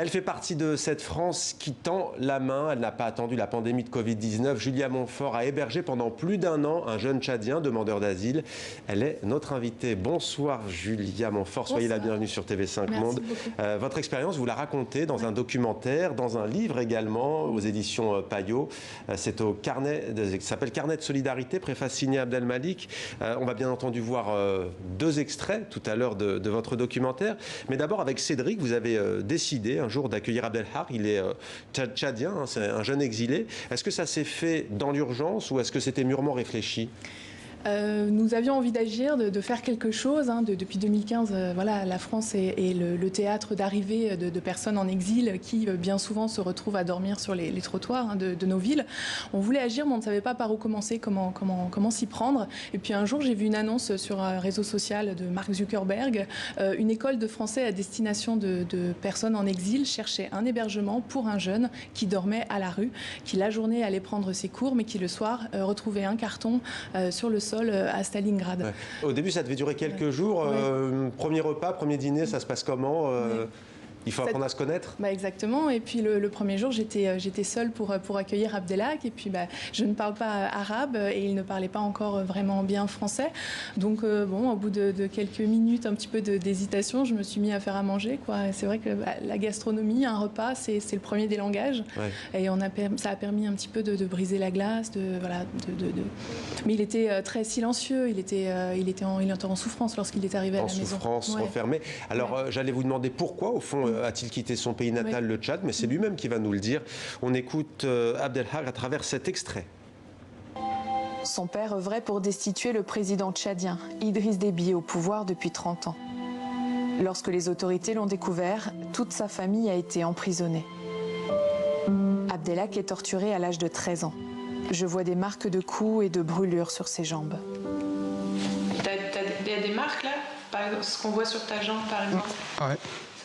Elle fait partie de cette France qui tend la main. Elle n'a pas attendu la pandémie de Covid-19. Julia Montfort a hébergé pendant plus d'1 an un jeune Tchadien demandeur d'asile. Elle est notre invitée. Bonsoir Julia Montfort, soyez la bienvenue sur TV5 Monde. Votre expérience, vous la racontez dans un documentaire, dans un livre également, aux éditions Payot. C'est au carnet, ça s'appelle Carnet de solidarité, préface signée Abdelmalik. On va bien entendu voir 2 extraits tout à l'heure de votre documentaire. Mais d'abord, avec Cédric, vous avez décidé un jour d'accueillir Abdelhak. Il est tchadien, hein, c'est un jeune exilé. Est-ce que ça s'est fait dans l'urgence ou est-ce que c'était mûrement réfléchi ? Nous avions envie d'agir, de faire quelque chose. Depuis 2015, voilà, la France est le théâtre d'arrivée de personnes en exil qui, bien souvent, se retrouvent à dormir sur les trottoirs de nos villes. On voulait agir, mais on ne savait pas par où commencer, comment s'y prendre. Et puis un jour, j'ai vu une annonce sur un réseau social de Mark Zuckerberg. Une école de français à destination de personnes en exil cherchait un hébergement pour un jeune qui dormait à la rue, qui la journée allait prendre ses cours, mais qui le soir retrouvait un carton sur le sol à Stalingrad. Ouais. Au début, ça devait durer quelques jours. Premier repas, premier dîner, ça se passe comment Il faut apprendre à se connaître. Exactement. Et puis le premier jour, j'étais seule pour accueillir Abdelhak. Et puis je ne parle pas arabe et il ne parlait pas encore vraiment bien français. Donc au bout de quelques minutes, un petit peu d'hésitation, je me suis mis à faire à manger. C'est vrai que la gastronomie, un repas, c'est le premier des langages. Ouais. Et ça a permis un petit peu de briser la glace. Mais il était très silencieux. Il était en souffrance lorsqu'il est arrivé à la maison. En souffrance, renfermé. Alors j'allais vous demander pourquoi, au fond, a-t-il quitté son pays natal, le Tchad, mais c'est lui-même qui va nous le dire. On écoute Abdelhak à travers cet extrait. Son père œuvrait pour destituer le président tchadien, Idriss Déby, au pouvoir depuis 30 ans. Lorsque les autorités l'ont découvert, toute sa famille a été emprisonnée. Abdelhak est torturé à l'âge de 13 ans. Je vois des marques de coups et de brûlures sur ses jambes. Il y a des marques là, ce qu'on voit sur ta jambe par exemple. Ouais.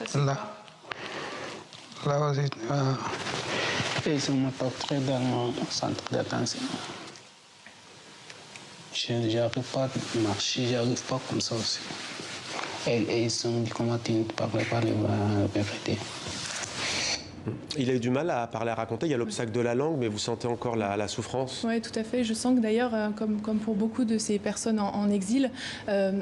Ça, là aussi, ils m'ont torturé dans mon centre d'attention. Je n'arrive pas à marcher, je n'arrive pas comme ça aussi. Et ils sont dit comment tu ne parles pas la vérité. Il a eu du mal à parler, à raconter. Il y a l'obstacle de la langue, mais vous sentez encore la souffrance? Oui, tout à fait. Je sens que d'ailleurs, comme pour beaucoup de ces personnes en exil,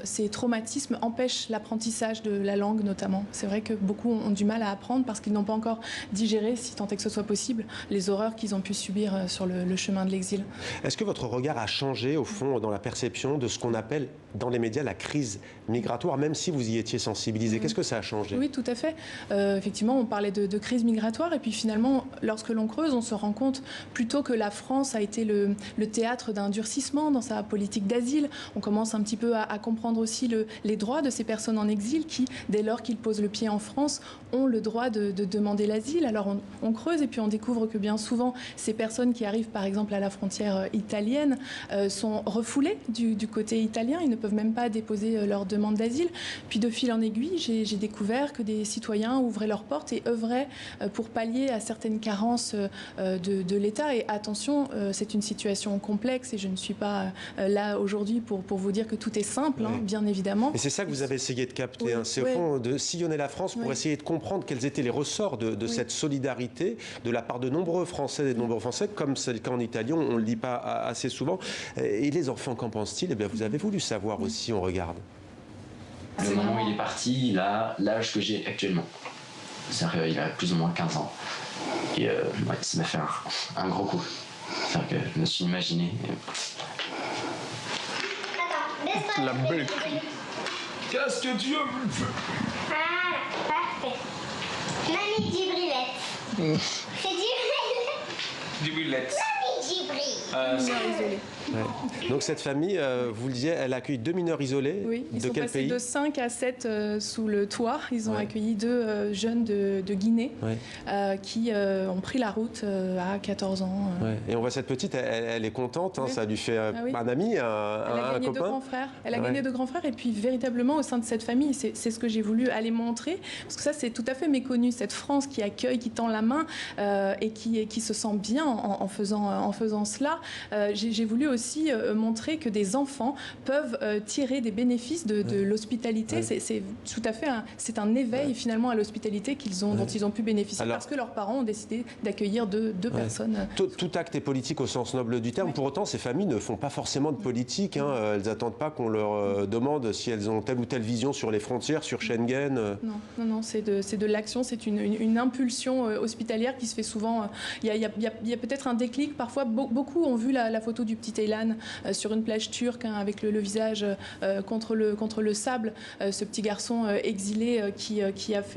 ces traumatismes empêchent l'apprentissage de la langue notamment. C'est vrai que beaucoup ont du mal à apprendre parce qu'ils n'ont pas encore digéré, si tant est que ce soit possible, les horreurs qu'ils ont pu subir sur le chemin de l'exil. Est-ce que votre regard a changé, au fond, dans la perception de ce qu'on appelle dans les médias la crise migratoire, même si vous y étiez sensibilisé? Qu'est-ce que ça a changé? Oui, tout à fait. Effectivement, on parlait de crise migratoire. Et puis finalement, lorsque l'on creuse, on se rend compte plutôt que la France a été le théâtre d'un durcissement dans sa politique d'asile. On commence un petit peu à comprendre aussi les droits de ces personnes en exil qui, dès lors qu'ils posent le pied en France, ont le droit de demander l'asile. Alors on creuse et puis on découvre que bien souvent, ces personnes qui arrivent par exemple à la frontière italienne sont refoulées du côté italien. Ils ne peuvent même pas déposer leur demande d'asile. Puis de fil en aiguille, j'ai découvert que des citoyens ouvraient leurs portes et œuvraient pour pallier à certaines carences de l'État. Et attention, c'est une situation complexe et je ne suis pas là aujourd'hui pour vous dire que tout est simple, bien évidemment. Et c'est ça que vous avez essayé de capter, c'est au fond de sillonner la France pour essayer de comprendre quels étaient les ressorts de cette solidarité de la part de nombreux Français et de nombreux Français, comme c'est le cas en Italie, on ne le dit pas assez souvent. Et les enfants, qu'en pensent-ils? Eh bien, vous avez voulu savoir aussi, on regarde. Le moment où il est parti, il a l'âge que j'ai actuellement. C'est-à-dire qu'il a plus ou moins 15 ans. Et ça m'a fait un gros coup. C'est-à-dire que je me suis imaginé. La belle. Qu'est-ce que tu veux? Ah, parfait. Mamie Djibrilette. C'est Djibrilette. Djibrilette. Mamie Djibril. Donc cette famille, vous le disiez, elle accueille 2 mineurs isolés. Oui, de quel pays? Ils sont passés de 5 à 7 sous le toit. Ils ont accueilli 2 jeunes de Guinée qui ont pris la route à 14 ans. Et on voit cette petite, elle est contente, ça lui fait un ami, un copain. 2 grands frères. Elle a gagné 2 grands frères et puis véritablement au sein de cette famille, c'est ce que j'ai voulu aller montrer, parce que ça c'est tout à fait méconnu, cette France qui accueille, qui tend la main et qui se sent bien en faisant cela. j'ai voulu aussi montrer que des enfants peuvent tirer des bénéfices de l'hospitalité. C'est tout à fait c'est un éveil finalement à l'hospitalité dont ils ont pu bénéficier parce que leurs parents ont décidé d'accueillir deux personnes. Tout acte est politique au sens noble du terme. Pour autant, ces familles ne font pas forcément de politique. Elles n'attendent pas qu'on leur demande si elles ont telle ou telle vision sur les frontières, sur Schengen. Non, c'est de l'action, c'est une impulsion hospitalière qui se fait souvent. Il y a peut-être un déclic. Parfois, beaucoup ont vu la photo du petit Aylan sur une plage turque avec le visage contre le sable. Ce petit garçon exilé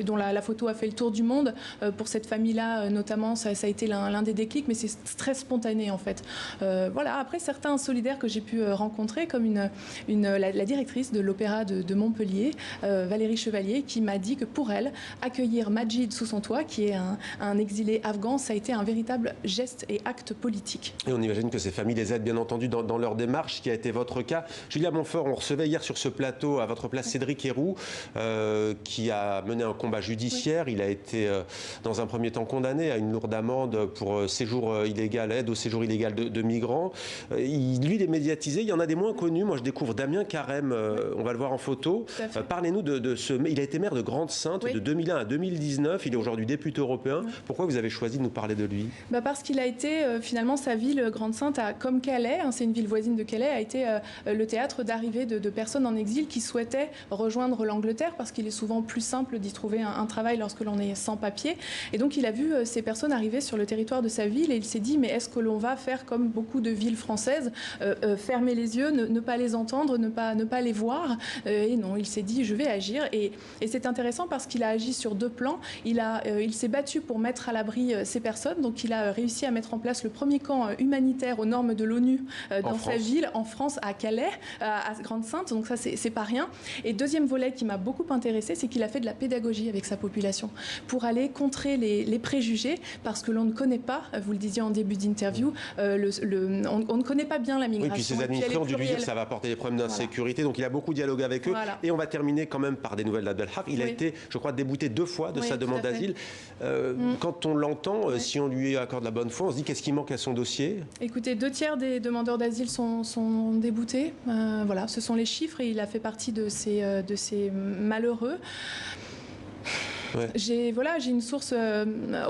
dont la photo a fait le tour du monde. Pour cette famille-là, notamment, ça a été l'un des déclics, mais c'est très spontané en fait. Voilà. Après, certains solidaires que j'ai pu rencontrer, comme la directrice de l'Opéra de Montpellier, Valérie Chevalier, qui m'a dit que pour elle, accueillir Majid sous son toit, qui est un exilé afghan, ça a été un véritable geste et acte politique. Et on imagine que ces familles les aident bien entendu dans leur démarche, ce qui a été votre cas. Julia Montfort, on recevait hier sur ce plateau, à votre place, Cédric Héroux, qui a mené un combat judiciaire. Il a été, dans un premier temps, condamné à une lourde amende pour séjour illégal, aide au séjour illégal de migrants. Lui, il est médiatisé. Il y en a des moins connus. Moi, je découvre Damien Carême. On va le voir en photo. Parlez-nous de ce... Il a été maire de Grande-Synthe de 2001 à 2019. Il est aujourd'hui député européen. Pourquoi vous avez choisi de nous parler de lui ? Parce qu'il a été, finalement, sa ville, Grande-Synthe, comme Calais, c'est une ville voisine de Calais, a été le théâtre d'arrivée de personnes en exil qui souhaitaient rejoindre l'Angleterre parce qu'il est souvent plus simple d'y trouver un travail lorsque l'on est sans papier. Et donc, il a vu ces personnes arriver sur le territoire de sa ville et il s'est dit, mais est-ce que l'on va faire comme beaucoup de villes françaises, fermer les yeux, ne pas les entendre, ne pas les voir ? Et non, il s'est dit, je vais agir. Et c'est intéressant parce qu'il a agi sur deux plans. Il s'est battu pour mettre à l'abri ces personnes. Donc, il a réussi à mettre en place le premier camp humanitaire aux normes de l'ONU dans sa ville, en France, à Calais, à Grande-Synthe. Donc, ça, c'est pas rien. Et deuxième volet qui m'a beaucoup intéressé, c'est qu'il a fait de la pédagogie avec sa population pour aller contrer les préjugés parce que l'on ne connaît pas, vous le disiez en début d'interview, on ne connaît pas bien la migration. Oui, puis ses administrés ont dû lui dire que ça va apporter des problèmes d'insécurité. Donc, il a beaucoup dialogué avec eux. Et on va terminer quand même par des nouvelles d'Abdelhak. Il a été, je crois, débouté 2 fois de sa demande d'asile. Quand on l'entend, si on lui accorde la bonne foi, on se dit qu'est-ce qui manque à son dossier ? Écoutez, 2/3 des demandeurs d'asile sont déboutés. Voilà, ce sont les chiffres et il a fait partie de ces malheureux. J'ai une source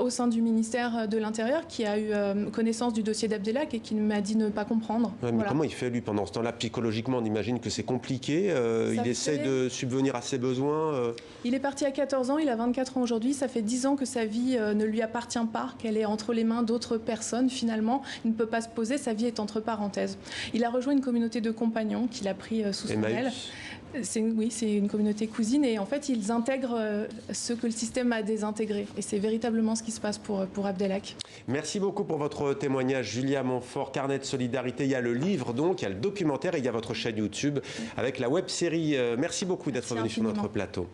au sein du ministère de l'Intérieur qui a eu connaissance du dossier d'Abdelhak et qui m'a dit ne pas comprendre. Mais comment il fait lui pendant ce temps-là ? Psychologiquement, on imagine que c'est compliqué. Il essaie de subvenir à ses besoins. Il est parti à 14 ans, il a 24 ans aujourd'hui. Ça fait 10 ans que sa vie ne lui appartient pas, qu'elle est entre les mains d'autres personnes. Finalement, il ne peut pas se poser, sa vie est entre parenthèses. Il a rejoint une communauté de compagnons qu'il a pris sous son aile. C'est une communauté cousine et en fait ils intègrent ce que le système a désintégré et c'est véritablement ce qui se passe pour Abdelhak. Merci beaucoup pour votre témoignage Julia Montfort, Carnet de solidarité. Il y a le livre donc, il y a le documentaire et il y a votre chaîne YouTube avec la web-série. Merci beaucoup d'être venu sur notre plateau.